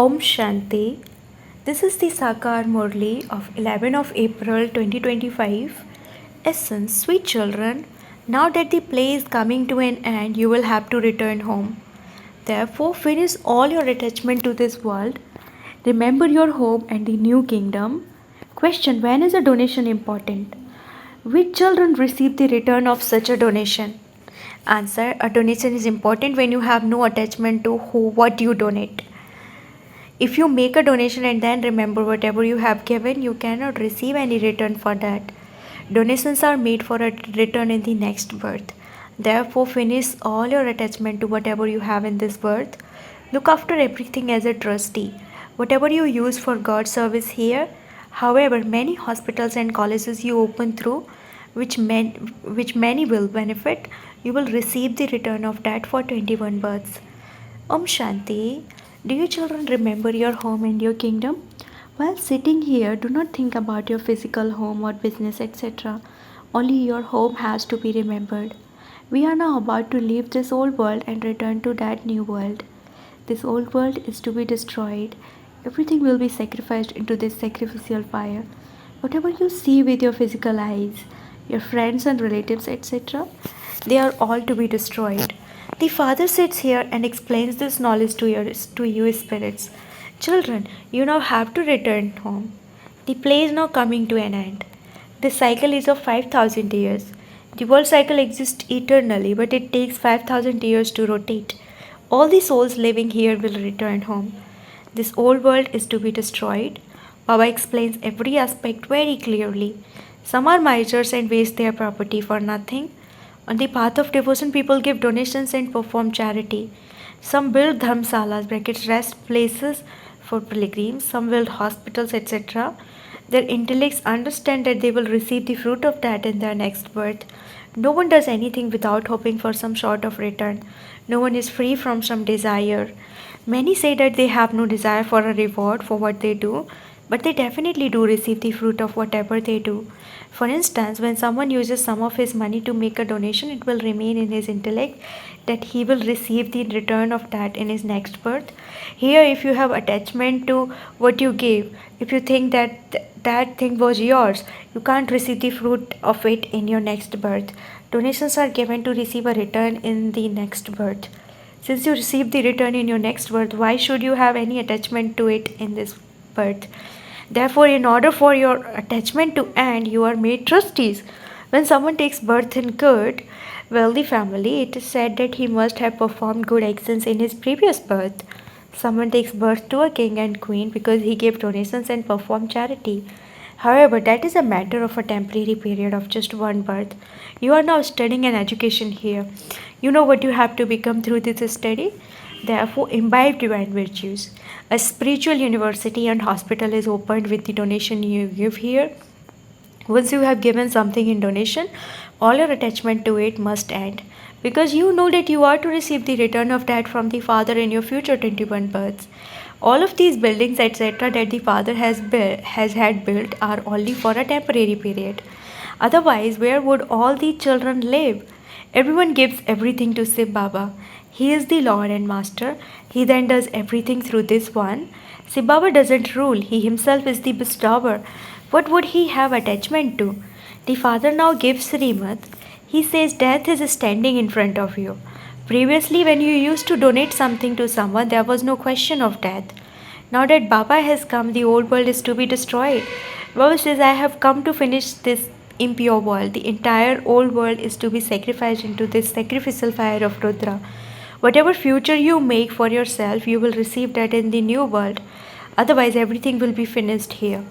Om Shanti. This is the Sakar Murli of 11 of April 2025. Essence, sweet children, now that the play is coming to an end, you will have to return home. Therefore, finish all your attachment to this world. Remember your home and the new kingdom. Question: when is a donation important? Which children receive the return of such a donation? Answer: a donation is important when you have no attachment to what you donate. If you make a donation and then remember whatever you have given, you cannot receive any return for that. Donations are made for a return in the next birth. Therefore, finish all your attachment to whatever you have in this birth. Look after everything as a trustee. Whatever you use for God's service here, however, many hospitals and colleges you open through, which many will benefit, you will receive the return of that for 21 births. Om Shanti. Do you children remember your home and your kingdom? While sitting here, do not think about your physical home or business, etc. Only your home has to be remembered. We are now about to leave this old world and return to that new world. This old world is to be destroyed. Everything will be sacrificed into this sacrificial fire. Whatever you see with your physical eyes, your friends and relatives, etc., they are all to be destroyed. The Father sits here and explains this knowledge to you spirits. Children, you now have to return home. The play is now coming to an end. This cycle is of 5,000 years. The world cycle exists eternally, but it takes 5,000 years to rotate. All the souls living here will return home. This old world is to be destroyed. Baba explains every aspect very clearly. Some are misers and waste their property for nothing. On the path of devotion, people give donations and perform charity. Some build dharmsalas, brackets rest places for pilgrims. Some build hospitals, etc. Their intellects understand that they will receive the fruit of that in their next birth. No one does anything without hoping for some sort of return. No one is free from some desire. Many say that they have no desire for a reward for what they do, but they definitely do receive the fruit of whatever they do. For instance, when someone uses some of his money to make a donation, it will remain in his intellect that he will receive the return of that in his next birth. Here, if you have attachment to what you gave, if you think that that thing was yours, you can't receive the fruit of it in your next birth. Donations are given to receive a return in the next birth. Since you receive the return in your next birth, why should you have any attachment to it in this birth? Therefore, in order for your attachment to end, you are made trustees. When someone takes birth in good, wealthy family, it is said that he must have performed good actions in his previous birth. Someone takes birth to a king and queen because he gave donations and performed charity. However, that is a matter of a temporary period of just one birth. You are now studying an education here. You know what you have to become through this study. Therefore, imbibe divine virtues. A spiritual university and hospital is opened with the donation you give here. Once you have given something in donation, all your attachment to it must end. Because you know that you are to receive the return of that from the Father in your future 21 births. All of these buildings, etc., that the Father has had built are only for a temporary period. Otherwise, where would all the children live? Everyone gives everything to Shiv Baba. He is the Lord and Master. He then does everything through this one. Shiv Baba doesn't rule. He himself is the bestower. What would he have attachment to? The Father now gives Srimad. He says death is standing in front of you. Previously, when you used to donate something to someone, there was no question of death. Now that Baba has come, the old world is to be destroyed. Baba says, I have come to finish this impure world. The entire old world is to be sacrificed into this sacrificial fire of Rudra. Whatever future you make for yourself, you will receive that in the new world. Otherwise, everything will be finished here.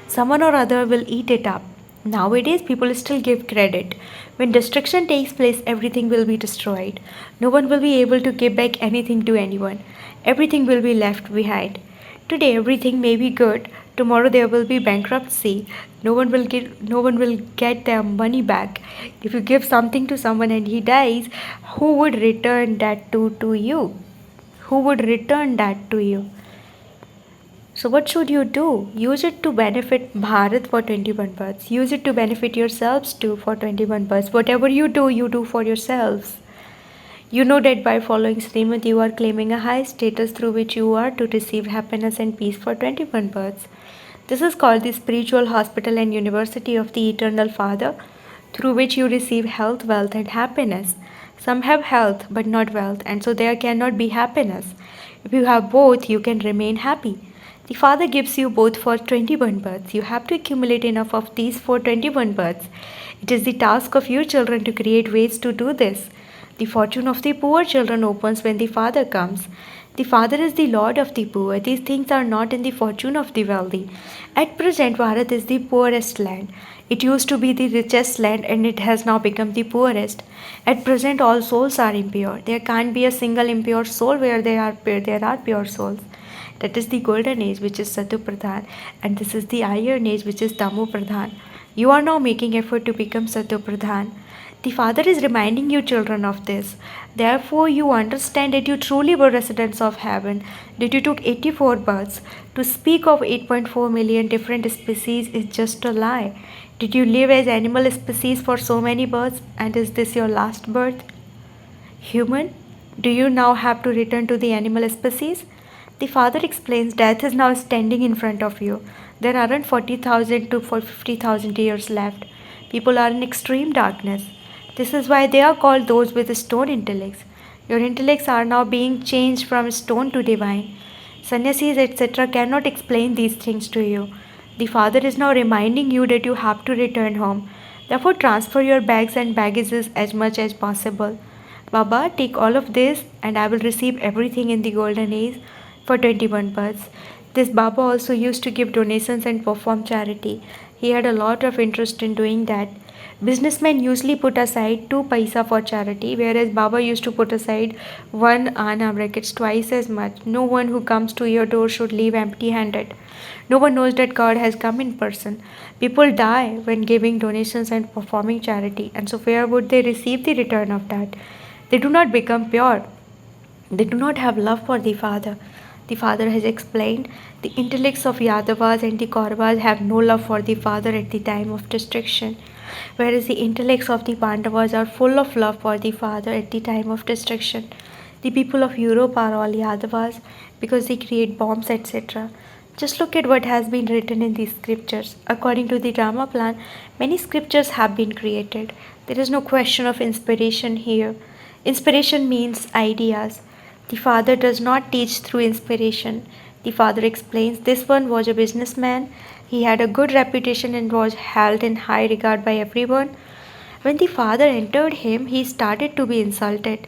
Someone or other will eat it up. Nowadays, people still give credit. When destruction takes place, everything will be destroyed. No one will be able to give back anything to anyone. Everything will be left behind. Today, everything may be good. Tomorrow, there will be bankruptcy. No one will get their money back. If you give something to someone and he dies, who would return that to you? Who would return that to you? So what should you do? Use it to benefit Bharat for 21 births. Use it to benefit yourselves too for 21 births. Whatever you do for yourselves. You know that by following Srimad, you are claiming a high status through which you are to receive happiness and peace for 21 births. This is called the spiritual hospital and university of the Eternal Father, through which you receive health, wealth, and happiness. Some have health but not wealth, and so there cannot be happiness. If you have both, you can remain happy. The Father gives you both for 21 births. You have to accumulate enough of these for 21 births. It is the task of your children to create ways to do this. The fortune of the poor children opens when the Father comes. The Father is the Lord of the poor. These things are not in the fortune of the wealthy. At present, Bharat is the poorest land. It used to be the richest land and it has now become the poorest. At present, all souls are impure. There can't be a single impure soul where there are pure souls. That is the golden age, which is Satu Pradhan, and this is the iron age, which is Tamu Pradhan. You are now making effort to become Satu Pradhan. The Father is reminding you, children, of this. Therefore, you understand that you truly were residents of heaven, that you took 84 births. To speak of 8.4 million different species is just a lie. Did you live as animal species for so many births, and is this your last birth? Human, do you now have to return to the animal species? The Father explains death is now standing in front of you. There aren't 40,000 to 50,000 years left. People are in extreme darkness. This is why they are called those with stone intellects. Your intellects are now being changed from stone to divine. Sannyasis, etc., cannot explain these things to you. The Father is now reminding you that you have to return home. Therefore, transfer your bags and baggages as much as possible. Baba, take all of this and I will receive everything in the golden age for 21 births. This Baba also used to give donations and perform charity. He had a lot of interest in doing that. Businessmen usually put aside 2 paisa for charity, whereas Baba used to put aside 1 ana brackets twice as much. No one who comes to your door should leave empty handed. No one knows that God has come in person. People die when giving donations and performing charity, and so where would they receive the return of that? They do not become pure. They do not have love for the Father. The Father has explained the intellects of Yadavas and the Kauravas have no love for the Father at the time of destruction, whereas the intellects of the Pandavas are full of love for the Father at the time of destruction. The people of Europe are all Yadavas because they create bombs, etc. Just look at what has been written in these scriptures. According to the drama plan, many scriptures have been created. There is no question of inspiration here. Inspiration means ideas. The Father does not teach through inspiration. The Father explains this one was a businessman. He had a good reputation and was held in high regard by everyone. When the Father entered him, he started to be insulted.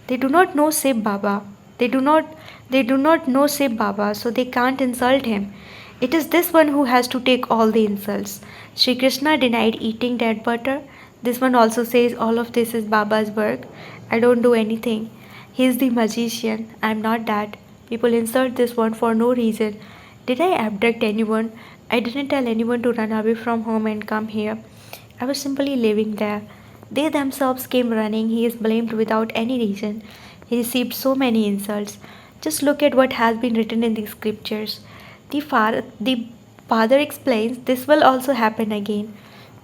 They do not know Sib Baba. They do not know Sib Baba, so they can't insult him. It is this one who has to take all the insults. Sri Krishna denied eating dead butter. This one also says all of this is Baba's work. I don't do anything. He is the magician. I am not that. People insult this one for no reason. Did I abduct anyone? I didn't tell anyone to run away from home and come here. I was simply living there. They themselves came running. He is blamed without any reason. He received so many insults. Just look at what has been written in the scriptures. The Father explains this will also happen again.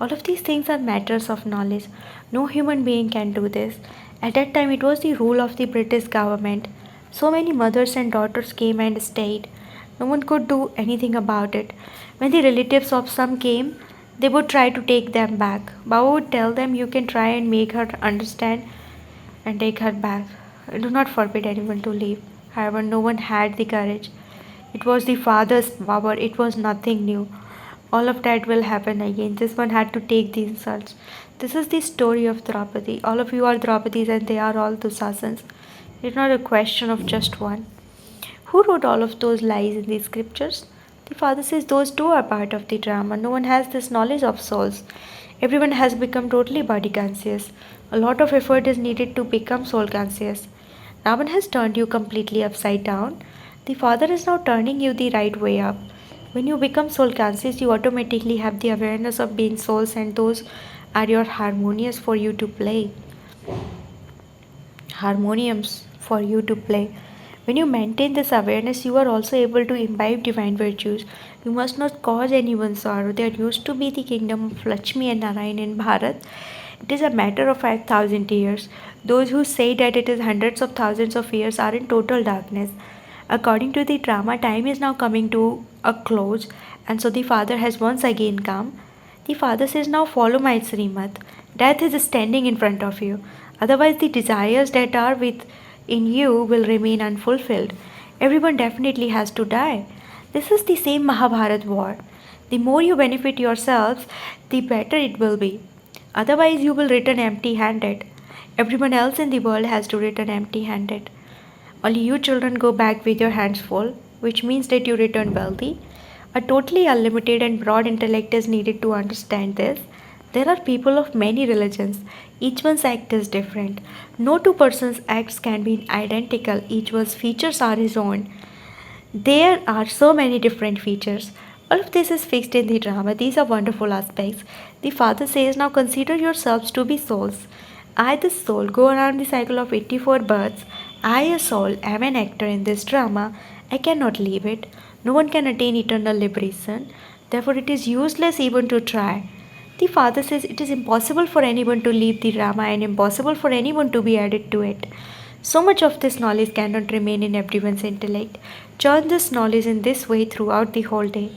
All of these things are matters of knowledge. No human being can do this. At that time, it was the rule of the British government. So many mothers and daughters came and stayed. No one could do anything about it. When the relatives of some came, they would try to take them back. Baba would tell them, you can try and make her understand and take her back. Do not forbid anyone to leave. However, no one had the courage. It was the Father's power, it was nothing new. All of that will happen again. This one had to take the insults. This is the story of Draupadi. All of you are Draupadis and they are all Dusasans. It's not a question of just one. Who wrote all of those lies in the scriptures? The Father says those too are part of the drama. No one has this knowledge of souls. Everyone has become totally body conscious. A lot of effort is needed to become soul conscious. Ravan has turned you completely upside down. The Father is now turning you the right way up. When you become soul conscious, you automatically have the awareness of being souls, and those are your harmonious for you to play. Harmoniums for you to play. When you maintain this awareness, you are also able to imbibe divine virtues. You must not cause anyone sorrow. There used to be the kingdom of Lakshmi and Narayan in Bharat. It is a matter of 5,000 years. Those who say that it is hundreds of thousands of years are in total darkness. According to the drama, time is now coming to a close, and so the father has once again come. The father says, now follow my Srimat. Death is standing in front of you. Otherwise, the desires that are within you will remain unfulfilled. Everyone definitely has to die. This is the same Mahabharat war. The more you benefit yourselves, the better it will be. Otherwise, you will return empty handed. Everyone else in the world has to return empty handed. Only you children go back with your hands full, which means that you return wealthy. A totally unlimited and broad intellect is needed to understand this. There are people of many religions. Each one's act is different. No two persons' acts can be identical. Each one's features are his own. There are so many different features. All of this is fixed in the drama. These are wonderful aspects. The father says, now consider yourselves to be souls. I, the soul, go around the cycle of 84 births. I, a soul, am an actor in this drama. I cannot leave it. No one can attain eternal liberation. Therefore, it is useless even to try. The father says it is impossible for anyone to leave the drama and impossible for anyone to be added to it. So much of this knowledge cannot remain in everyone's intellect. Churn this knowledge in this way throughout the whole day.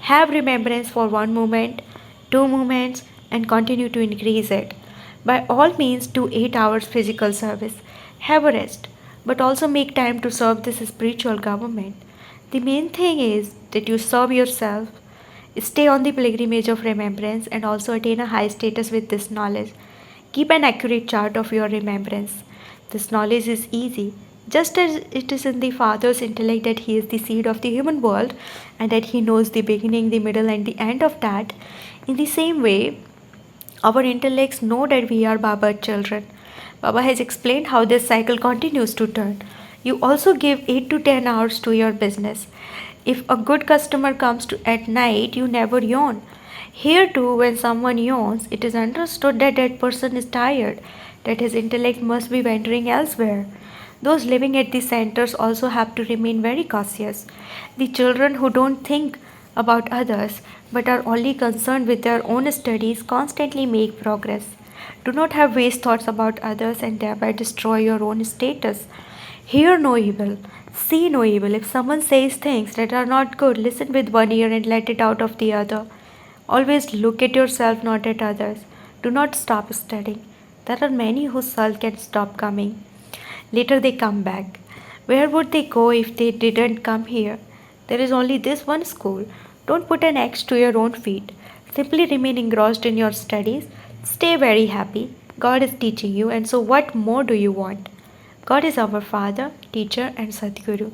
Have remembrance for one moment, 2 moments, and continue to increase it. By all means, do 8 hours physical service. Have a rest, but also make time to serve this spiritual government. The main thing is that you serve yourself, stay on the pilgrimage of remembrance, and also attain a high status with this knowledge. Keep an accurate chart of your remembrance. This knowledge is easy, just as it is in the Father's intellect that He is the seed of the human world and that He knows the beginning, the middle, and the end of that. In the same way, our intellects know that we are Baba's children. Baba has explained how this cycle continues to turn. You also give 8 to 10 hours to your business. If a good customer comes to at night, you never yawn. Here too, when someone yawns, it is understood that that person is tired, that his intellect must be wandering elsewhere. Those living at the centers also have to remain very cautious. The children who don't think about others but are only concerned with their own studies constantly make progress. Do not have waste thoughts about others and thereby destroy your own status. Hear no evil, see no evil. If someone says things that are not good, listen with one ear and let it out of the other. Always look at yourself, not at others. Do not stop studying. There are many who sulk and stop coming. Later they come back. Where would they go if they didn't come here? There is only this one school. Don't put an axe to your own feet. Simply remain engrossed in your studies. Stay very happy. God is teaching you, and so what more do you want? God is our Father, Teacher, and Sadguru.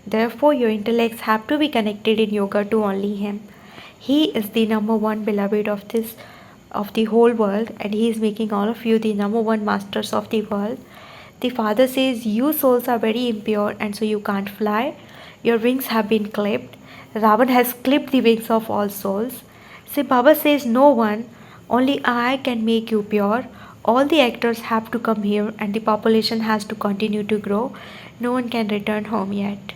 Therefore, your intellects have to be connected in yoga to only Him. He is the number one beloved of the whole world, and He is making all of you the number one masters of the world. The Father says, you souls are very impure, and so you can't fly. Your wings have been clipped. Ravan has clipped the wings of all souls. See, Baba says, no one, only I can make you pure. All the actors have to come here, and the population has to continue to grow. No one can return home yet.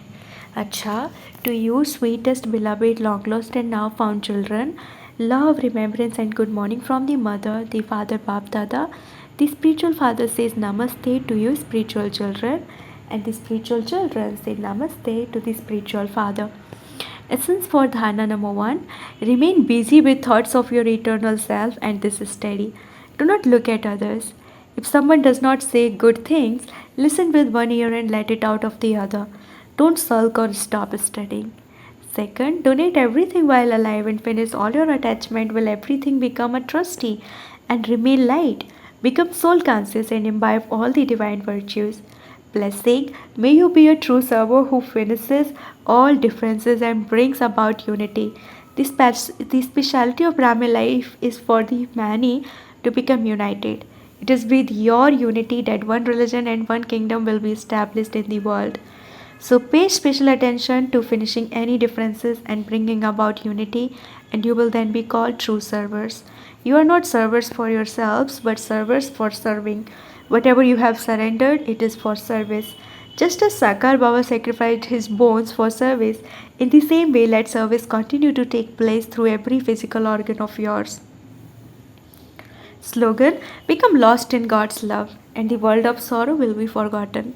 Acha, to you, sweetest, beloved, long lost, and now found children, love, remembrance, and good morning from the mother, the father, Bap Dada. The spiritual father says namaste to you, spiritual children, and the spiritual children say namaste to the spiritual father. Essence for dharana number 1, remain busy with thoughts of your eternal self, and this is steady. Do not look at others. If someone does not say good things, listen with one ear and let it out of the other. Don't sulk or stop studying. Second, donate everything while alive and finish all your attachment while everything become a trustee and remain light. Become soul conscious and imbibe all the divine virtues. Blessing, may you be a true server who finishes all differences and brings about unity. The specialty of Brahmin life is for the many to become united. It is with your unity that one religion and one kingdom will be established in the world. So pay special attention to finishing any differences and bringing about unity, and you will then be called true servers. You are not servers for yourselves, but servers for serving. Whatever you have surrendered, it is for service. Just as Sakar Baba sacrificed his bones for service, in the same way let service continue to take place through every physical organ of yours. Slogan: Become lost in God's love, and the world of sorrow will be forgotten.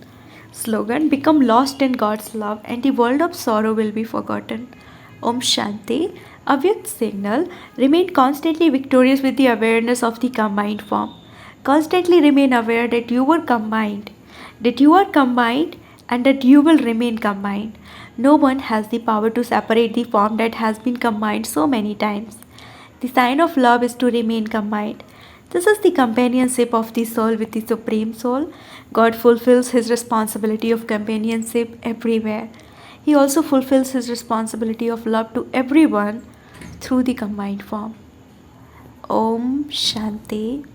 Slogan: Become lost in God's love, and the world of sorrow will be forgotten. Om Shanti. Avyakt signal: Remain constantly victorious with the awareness of the combined form. Constantly remain aware that you were combined, that you are combined, and that you will remain combined. No one has the power to separate the form that has been combined so many times. The sign of love is to remain combined. This is the companionship of the soul with the Supreme Soul. God fulfills His responsibility of companionship everywhere. He also fulfills His responsibility of love to everyone through the combined form. Om Shanti.